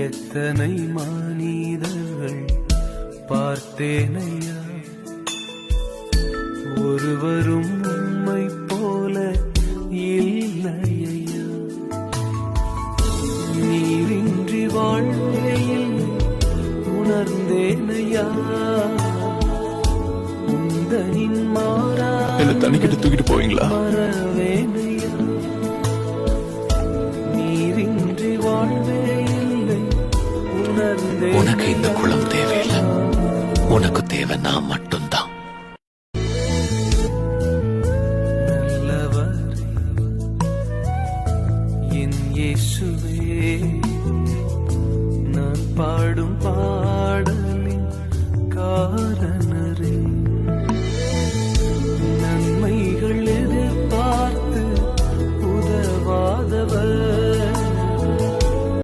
எத்தனை மனிதர்கள் பார்த்தேனையா, ஒருவரும் உம்மை போல இல்லையா. நீரின்றி வாழ்வையில் உணர்ந்தேனையா, உந்தனின் மாறா தண்ணிக்கிட்டு தூக்கிட்டு போவீங்களா? மறவேனையா, நீரின்றி வாழ்வே இல்லை உணர்ந்தே. உனக்கு இந்த குளம் தேவையில்லை, உனக்கு தேவை நான் மட்டும்தான்.